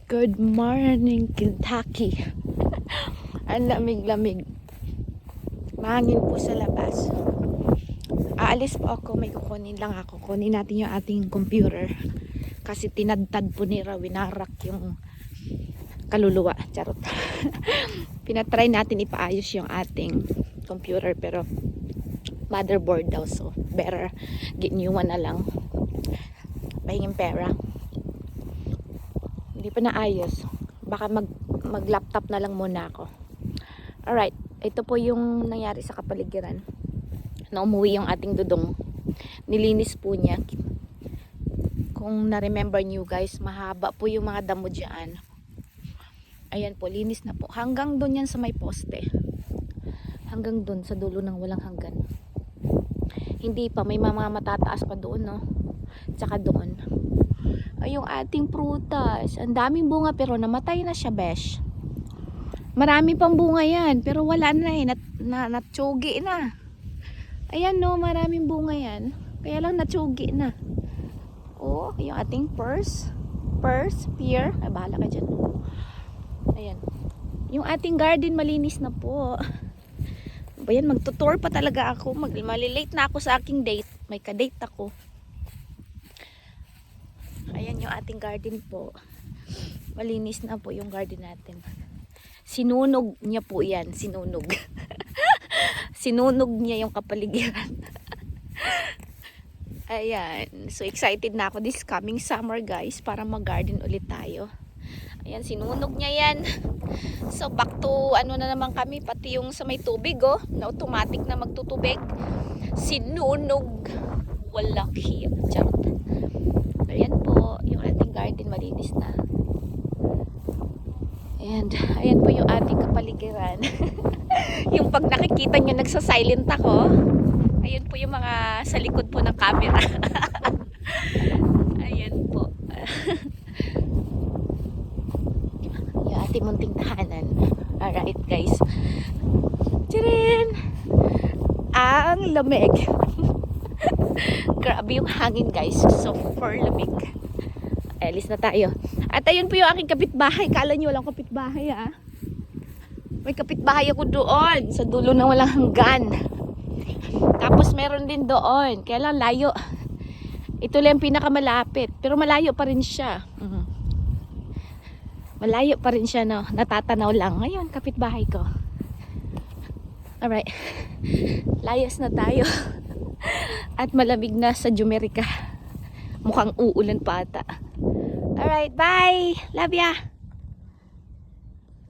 Good morning, Kentucky. Ang lamig-lamig. Mahangin po sa labas. Aalis po ako, may kukunin lang ako. Kunin natin yung ating computer. Kasi tinadtad po ni Ra, winarak yung kaluluwa. Charot. Pinatry natin ipaayos yung ating computer pero motherboard daw. So, better get new one na lang. Pahingin pera. Hindi pa naayos. Baka mag laptop na lang muna ako. Alright, ito po yung nangyari sa kapaligiran. Na umuwi yung ating dudong. Nilinis po niya. Kung na-remember nyo guys, mahaba po yung mga damo dyan. Ayan po, linis na po. Hanggang doon yan sa may poste. Hanggang doon sa dulo ng walang hanggan. Hindi pa, may mga matataas pa doon, no? Tsaka doon. Ay, yung ating prutas. Ang daming bunga pero namatay na siya, besh. Marami pang bunga yan. Pero wala na eh. Natsugi na. Ayan no, maraming bunga yan. Kaya lang natsugi na. Oh, yung ating pear. Ay, bahala ka dyan. Ayan. Yung ating garden malinis na po. Ayan, magtutour pa talaga ako. Malilate na ako sa aking date. May ka-date ako. Ayan yung ating garden po. Malinis na po yung garden natin. Sinunog niya po yan. Sinunog. Sinunog niya yung kapaligiran. Ayan. So excited na ako this coming summer guys. Para mag-garden ulit tayo. Ayan, sinunog niya yan. So back to ano na naman kami. Pati yung sa may tubig oh. Na automatic na magtutubig. Sinunog. Walang hiya. Charot. Ayan po, yung ating garden malinis na. And ayan po yung ating kapaligiran. Yung pag nakikita nyo nagsa-silent ako, ayun po yung mga sa likod po ng camera. Ayan po. Yung ating munting tahanan. Alright guys. Tcharin! Ang lamig. Grabe yung hangin guys. Super lamig. Alis na tayo. At ayun po yung aking kapitbahay. Kala nyo walang kapitbahay ah. May kapitbahay ako doon. Sa dulo ng walang hanggan. Tapos meron din doon. Kaya lang layo. Ito lang yung pinakamalapit. Pero malayo pa rin siya. Malayo pa rin siya no. Natatanaw lang. Ngayon kapitbahay ko. Alright. Layas na tayo. At malamig na sa Jumerica. Mukhang uulan pa ata. Alright, bye! Love ya!